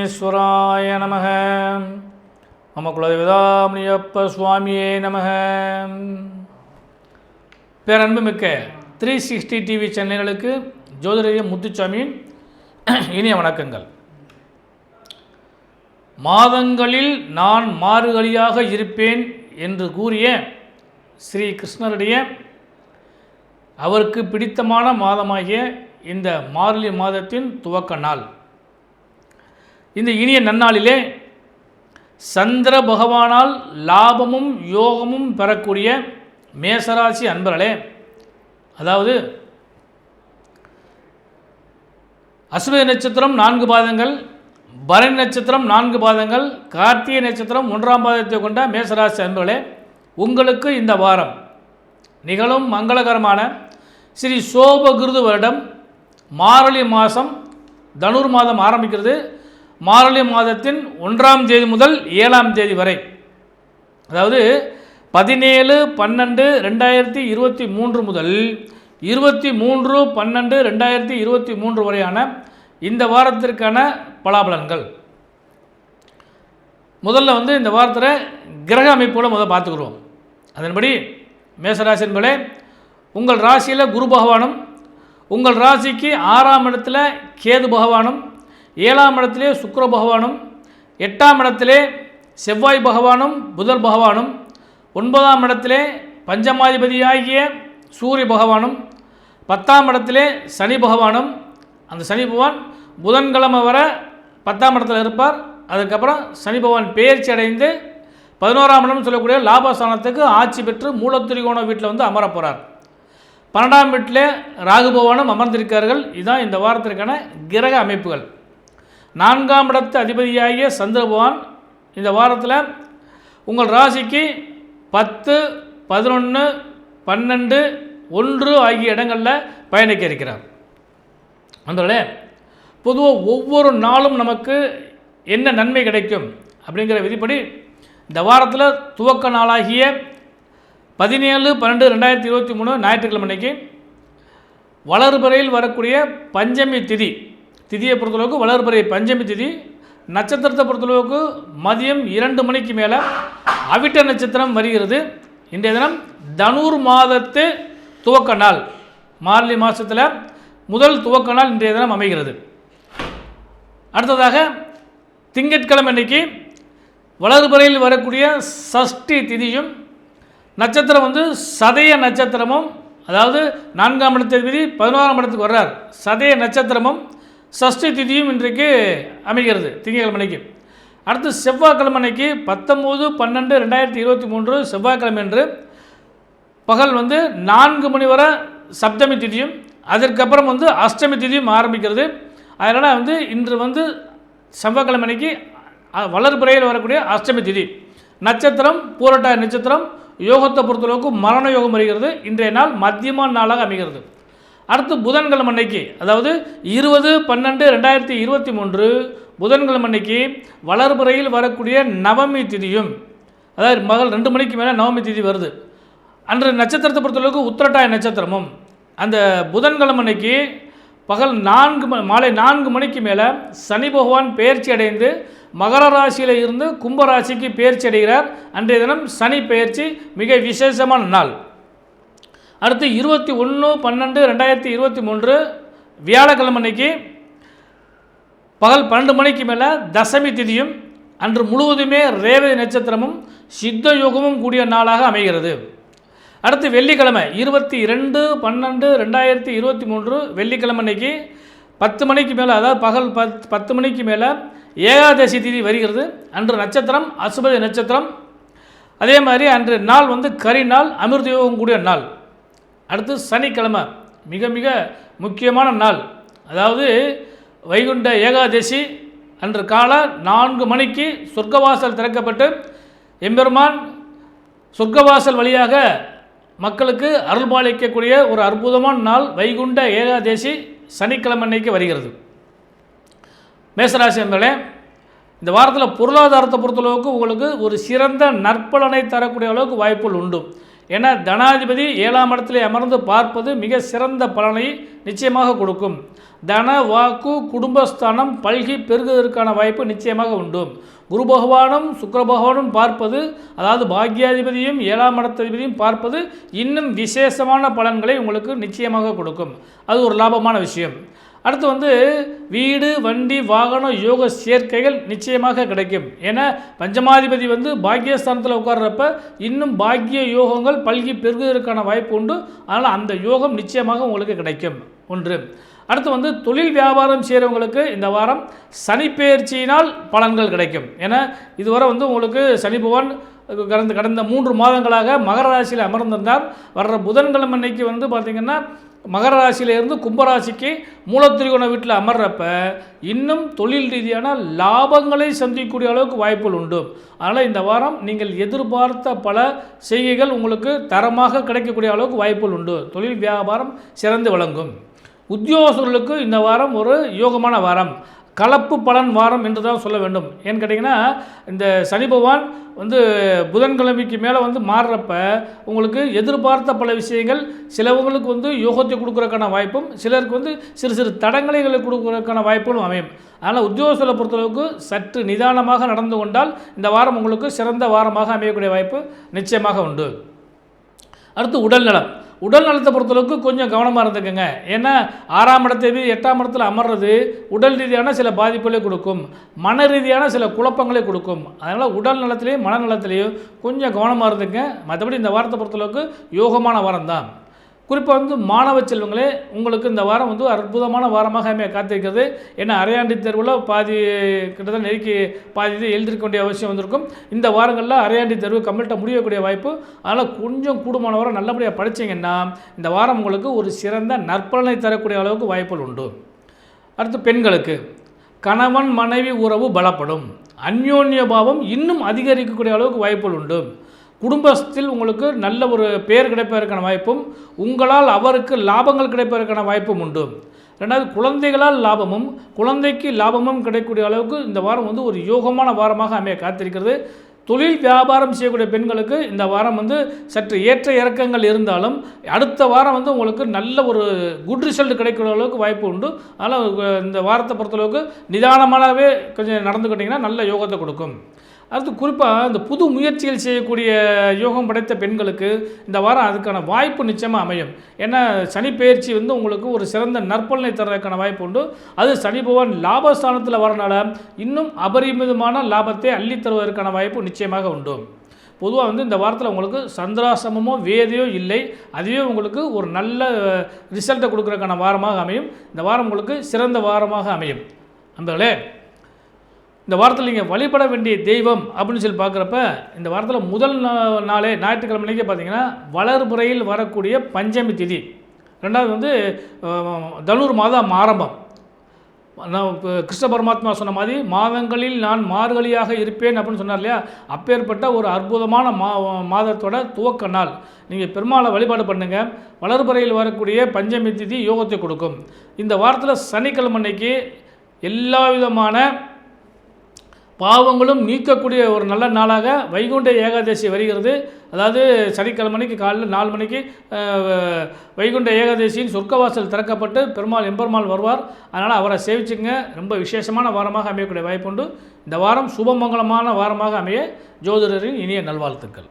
விக்னேஸ்வராய நமக. மம குலதெய்வதாமணியப்ப சுவாமியே நமக. பேரன்புமிக்க 360 டிவி சேனல்களுக்கு ஜோதிடர் முத்துசாமியின் இனிய வணக்கங்கள். மாதங்களில் நான் மாறுகளியாக இருப்பேன் என்று கூறிய ஸ்ரீ கிருஷ்ணருடைய அவருக்கு பிடித்தமான மாதமாகிய இந்த மார்கழி மாதத்தின் துவக்க நாள். இந்த இனிய நன்னாளிலே சந்திர பகவானால் லாபமும் யோகமும் பெறக்கூடிய மேசராசி அன்பர்களே, அதாவது அஸ்வினி நட்சத்திரம் 4 பாதங்கள், பரணி நட்சத்திரம் 4 பாதங்கள், கார்த்திகை நட்சத்திரம் 1ஆம் பாதத்தை கொண்ட மேசராசி அன்பர்களே, உங்களுக்கு இந்த வாரம் நிகழும் மங்களகரமான ஸ்ரீ சோபகிருது வருடம் மார்கழி மாதம் தனுர் மாதம் ஆரம்பிக்கிறது. மார்கழி மாதத்தின் 1ஆம் தேதி முதல் 7ஆம் தேதி வரை, அதாவது 17/12/2023 முதல் 23/12/2023 வரையான இந்த வாரத்திற்கான பலாபலன்கள். முதல்ல இந்த வாரத்தில் கிரக அமைப்போடு பார்த்துக்குருவோம். அதன்படி மேசராசி என்பதே, உங்கள் ராசியில் குரு பகவானும், உங்கள் ராசிக்கு 6ஆம் இடத்துல கேது பகவானும், 7ஆம் இடத்திலே சுக்கிர பகவானும், 8ஆம் இடத்திலே செவ்வாய் பகவானும் புதன் பகவானும், 9ஆம் இடத்திலே பஞ்சமாதிபதியாகிய சூரிய பகவானும், 10ஆம் இடத்திலே சனி பகவானும். அந்த சனி பகவான் புதன்கிழமை வர 10ஆம் இடத்துல இருப்பார். அதுக்கப்புறம் சனி பகவான் பெயர்ச்சி அடைந்து 11ஆம் இடம் சொல்லக்கூடிய லாபஸ்தானத்துக்கு ஆட்சி பெற்று மூலத்திரிகோண வீட்டில் அமர போகிறார். 12ஆம் வீட்டிலே ராகு பகவானும் அமர்ந்திருக்கார்கள். இதுதான் இந்த வாரத்திற்கான கிரக அமைப்புகள். 4ஆம் இடத்து அதிபதியாகிய சந்திர பகவான் இந்த வாரத்தில் உங்கள் ராசிக்கு 10, 11, 12, 1 ஆகிய இடங்களில் பயணிக்க இருக்கிறார். அதனால பொதுவாக ஒவ்வொரு நாளும் நமக்கு என்ன நன்மை கிடைக்கும் அப்படிங்கிற விதிப்படி இந்த வாரத்தில் துவக்க நாளாகிய 17/12/2023 ஞாயிற்றுக்கிழமை அன்னைக்கு வளர்பிறையில் வரக்கூடிய பஞ்சமி திதியை பொறுத்தளவுக்கு வளர்பிறை பஞ்சமி திதி, நட்சத்திரத்தை பொறுத்தளவுக்கு மதியம் 2 மணிக்கு மேலே அவிட்ட நட்சத்திரம் வருகிறது. இன்றைய தினம் தனுர் மாதத்து துவக்க நாள், மார்கழி மாதத்தில் முதல் துவக்க நாள் இன்றைய தினம் அமைகிறது. அடுத்ததாக திங்கட்கிழமை அன்னைக்கு வளர்பிறையில் வரக்கூடிய சஷ்டி திதியும், நட்சத்திரம் சதய நட்சத்திரமும், அதாவது 4ஆம் இடத்திற்கு 11ஆம் இடத்துக்கு வர்றார். சதய நட்சத்திரமும் சஷ்டி திதியும் இன்றைக்கு அமைகிறது திங்கட்கிழமை அன்னைக்கு. அடுத்து செவ்வாய்க்கிழமை அன்னைக்கு 19/12/2023 செவ்வாய்க்கிழமை என்று பகல் 4 மணி வரை சப்தமி திதியும், அதற்கப்புறம் அஷ்டமி திதியும் ஆரம்பிக்கிறது. அதனால் இன்று செவ்வாய்க்கிழமை அன்னைக்கு வளர்பிறையில் வரக்கூடிய அஷ்டமி திதி, நட்சத்திரம் பூரட்டாய நட்சத்திரம், யோகத்தை பொறுத்தளவுக்கு மரண யோகம் வருகிறது. இன்றைய நாள் மத்தியமான நாளாக அமைகிறது. அடுத்து புதன்கிழமை அன்னைக்கு, அதாவது 20/12/2023 புதன்கிழமை அன்னைக்கு வளர்பிறையில் வரக்கூடிய நவமி திதியும், அதாவது மகள் 2 மணிக்கு மேலே நவமி திதி வருது. அன்று நட்சத்திரத்தை பொறுத்தளவுக்கு உத்திரட்டாய நட்சத்திரமும், அந்த புதன்கிழமை அன்னைக்கு பகல் மாலை 4 மணிக்கு மேலே சனி பகவான் பெயர்ச்சி அடைந்து மகர ராசியில் இருந்து கும்பராசிக்கு பெயர்ச்சி அடைகிறார். அன்றைய தினம் சனி பெயர்ச்சி மிக விசேஷமான நாள். அடுத்து 21/12/2023 வியாழக்கிழமை அன்னைக்கு பகல் 12 மணிக்கு மேலே தசமி திதியும், அன்று முழுவதுமே ரேவதி நட்சத்திரமும் சித்த யோகமும் கூடிய நாளாக அமைகிறது. அடுத்து வெள்ளிக்கிழமை 22/12/2023 வெள்ளிக்கிழமை அன்னைக்கு 10 மணிக்கு மேலே, அதாவது பகல் 10 மணிக்கு மேலே ஏகாதசி திதி வருகிறது. அன்று நட்சத்திரம் அசுபதி நட்சத்திரம். அதே மாதிரி அன்று நாள் கரி நாள், அமிர்த யோகம் கூடிய நாள். அடுத்து சனிக்கிழமை மிக மிக முக்கியமான நாள், அதாவது வைகுண்ட ஏகாதசி. அன்று காலை 4 மணிக்கு சொர்க்கவாசல் திறக்கப்பட்டு எம்பெருமான் சொர்க்கவாசல் வழியாக மக்களுக்கு அருள்பாலிக்கக்கூடிய ஒரு அற்புதமான நாள் வைகுண்ட ஏகாதசி சனிக்கிழமை அன்னைக்கு வருகிறது. மேசராசி என்பதே, இந்த வாரத்தில் பொருளாதாரத்தை பொறுத்தளவுக்கு உங்களுக்கு ஒரு சிறந்த நற்பலனை தரக்கூடிய அளவுக்கு வாய்ப்புகள் உண்டு. ஏன்னா தனாதிபதி 7ஆம் இடத்திலே அமர்ந்து பார்ப்பது மிக சிறந்த பலனை நிச்சயமாக கொடுக்கும். தன வாக்கு குடும்பஸ்தானம் பல்கி பெருகுவதற்கான வாய்ப்பு நிச்சயமாக உண்டு. குரு பகவானும் சுக்கிர பகவானும் பார்ப்பது, அதாவது பாக்யாதிபதியும் 7ஆம் இடத்ததிபதியும் பார்ப்பது இன்னும் விசேஷமான பலன்களை உங்களுக்கு நிச்சயமாக கொடுக்கும். அது ஒரு லாபமான விஷயம். அடுத்து வீடு வண்டி வாகனம் யோக சேர்க்கைகள் நிச்சயமாக கிடைக்கும். ஏன்னா பஞ்சமாதிபதி பாக்கியஸ்தானத்தில் உட்கார்றப்ப இன்னும் பாக்கிய யோகங்கள் பல்கி பெருகுவதற்கான வாய்ப்பு உண்டு. அதனால் அந்த யோகம் நிச்சயமாக உங்களுக்கு கிடைக்கும். ஒன்று. அடுத்து தொழில் வியாபாரம் செய்கிறவங்களுக்கு இந்த வாரம் சனிப்பெயர்ச்சியினால் பலன்கள் கிடைக்கும். ஏன்னா இதுவரை உங்களுக்கு சனி பகவான் கடந்த 3 மாதங்களாக மகர ராசியில் அமர்ந்திருந்தார். வர்ற புதன்கிழமை அன்னைக்கு பார்த்திங்கன்னா மகர ராசியிலிருந்து கும்பராசிக்கு மூலத்திரிகோண வீட்டில் அமர்றப்ப இன்னும் தொழில் ரீதியான லாபங்களை சந்திக்கக்கூடிய அளவுக்கு வாய்ப்புகள் உண்டு. அதனால் இந்த வாரம் நீங்கள் எதிர்பார்த்த பல செய்கைகள் உங்களுக்கு தரமாக கிடைக்கக்கூடிய அளவுக்கு வாய்ப்புகள் உண்டு. தொழில் வியாபாரம் சிறந்து விளங்கும். உத்தியோகஸ்தர்களுக்கு இந்த வாரம் ஒரு யோகமான வாரம், கலப்பு பலன் வாரம் என்று தான் சொல்ல வேண்டும். ஏன்னு கேட்டிங்கன்னா இந்த சனி பகவான் புதன்கிழமைக்கு மேலே மாறுறப்ப உங்களுக்கு எதிர்பார்த்த பல விஷயங்கள் சிலவங்களுக்கு யோகத்தை கொடுக்குறதுக்கான வாய்ப்பும், சிலருக்கு சிறு சிறு தடங்களைகளை கொடுக்குறதுக்கான வாய்ப்புகளும் அமையும். அதனால் உத்தியோகஸ்தரை பொறுத்தளவுக்கு சற்று நிதானமாக நடந்து கொண்டால் இந்த வாரம் உங்களுக்கு சிறந்த வாரமாக அமையக்கூடிய வாய்ப்பு நிச்சயமாக உண்டு. அடுத்து உடல்நலம். உடல் நலத்தை பொறுத்தளவுக்கு கொஞ்சம் கவனமாக இருந்துக்கங்க. ஏன்னா 6ஆம் இடத்தை 8ஆம் இடத்துல அமர்றது உடல் ரீதியான சில பாதிப்புகளை கொடுக்கும், மன ரீதியான சில குழப்பங்களை கொடுக்கும். அதனால் உடல் நலத்திலையும் மனநலத்திலையும் கொஞ்சம் கவனமாக இருந்துங்க. மற்றபடி இந்த வாரத்தை பொறுத்தளவுக்கு யோகமான வாரம் தான். குறிப்பாக மாணவ செல்வங்களே, உங்களுக்கு இந்த வாரம் அற்புதமான வாரமாக அமைய காத்திருக்கிறது. ஏன்னா அரையாண்டு தேர்வில் பாதி கிட்டத்தட்ட நெருக்கி பாதி இது எழுதிருக்க வேண்டிய அவசியம் வந்திருக்கும். இந்த வாரங்களில் அரையாண்டு தேர்வு கம்ப்ளீட்டாக முடியக்கூடிய வாய்ப்பு. அதனால் கொஞ்சம் கூடுமான வாரம் நல்லபடியாக படித்தீங்கன்னா இந்த வாரம் உங்களுக்கு ஒரு சிறந்த நற்பலனை தரக்கூடிய அளவுக்கு வாய்ப்புகள் உண்டு. அடுத்து பெண்களுக்கு கணவன் மனைவி உறவு பலப்படும், அந்யோன்ய பாவம் இன்னும் அதிகரிக்கக்கூடிய அளவுக்கு வாய்ப்புகள் உண்டு. குடும்பத்தில் உங்களுக்கு நல்ல ஒரு பேர் கிடைப்பதற்கான வாய்ப்பும், உங்களால் அவருக்கு லாபங்கள் கிடைப்பதற்கான வாய்ப்பும் உண்டு. ரெண்டாவது, குழந்தைகளால் லாபமும் குழந்தைக்கு லாபமும் கிடைக்கக்கூடிய அளவுக்கு இந்த வாரம் ஒரு யோகமான வாரமாக அமைய காத்திருக்கிறது. தொழில் வியாபாரம் செய்யக்கூடிய பெண்களுக்கு இந்த வாரம் சற்று ஏற்ற இறக்கங்கள் இருந்தாலும் அடுத்த வாரம் உங்களுக்கு நல்ல ஒரு குட் ரிசல்ட் கிடைக்கிற அளவுக்கு வாய்ப்பு உண்டு. அதனால் இந்த வாரத்தை பொறுத்தளவுக்கு நிதானமாகவே கொஞ்சம் நடந்துக்கிட்டிங்கன்னா நல்ல யோகத்தை கொடுக்கும். அடுத்து குறிப்பாக இந்த புது முயற்சிகள் செய்யக்கூடிய யோகம் படைத்த பெண்களுக்கு இந்த வாரம் அதுக்கான வாய்ப்பு நிச்சயமாக அமையும். ஏன்னா சனி பெயர்ச்சி உங்களுக்கு ஒரு சிறந்த நற்பலனை தர்றதுக்கான வாய்ப்பு உண்டு. அது சனி பகவான் லாபஸ்தானத்தில் வரனால இன்னும் அபரிமிதமான லாபத்தை அள்ளி தருவதற்கான வாய்ப்பு நிச்சயமாக உண்டு. பொதுவாக இந்த வாரத்தில் உங்களுக்கு சந்திராசிரமமோ வேதையோ இல்லை, அதுவே உங்களுக்கு ஒரு நல்ல ரிசல்ட்டை கொடுக்குறதுக்கான வாரமாக அமையும். இந்த வாரம் உங்களுக்கு சிறந்த வாரமாக அமையும். நண்பர்களே, இந்த வாரத்தில் நீங்கள் வழிபட வேண்டிய தெய்வம் அப்படின்னு சொல்லி பார்க்குறப்ப இந்த வாரத்தில் முதல் நாளே ஞாயிற்றுக்கிழமைக்கே பார்த்தீங்கன்னா வளர்புறையில் வரக்கூடிய பஞ்சமி திதி. ரெண்டாவது தனுர் மாதம் ஆரம்பம். நான் கிருஷ்ண பரமாத்மா சொன்ன மாதிரி மாதங்களில் நான் மார்கழியாக இருப்பேன் அப்படின்னு சொன்னார் இல்லையா, அப்பேற்பட்ட ஒரு அற்புதமான மாதத்தோட துவக்க நாள். நீங்கள் பெருமாளை வழிபாடு பண்ணுங்கள். வளர்புறையில் வரக்கூடிய பஞ்சமி திதி யோகத்தை கொடுக்கும். இந்த வாரத்தில் சனிக்கிழமை அன்னைக்கு எல்லா விதமான பாவங்களும் நீக்கக்கூடிய ஒரு நல்ல நாளாக வைகுண்ட ஏகாதசி வருகிறது. அதாவது சனிக்கிழமைக்கு காலையில் 4 மணிக்கு வைகுண்ட ஏகாதசியின் சொர்க்கவாசல் திறக்கப்பட்டு பெருமாள் எம்பெருமாள் வருவார். அதனால் அவரை சேவிச்சுங்க. ரொம்ப விசேஷமான வாரமாக அமையக்கூடிய வாய்ப்பு உண்டு. இந்த வாரம் சுபமங்கலமான வாரமாக அமைய ஜோதிடரின் இனிய நல்வாழ்த்துக்கள்.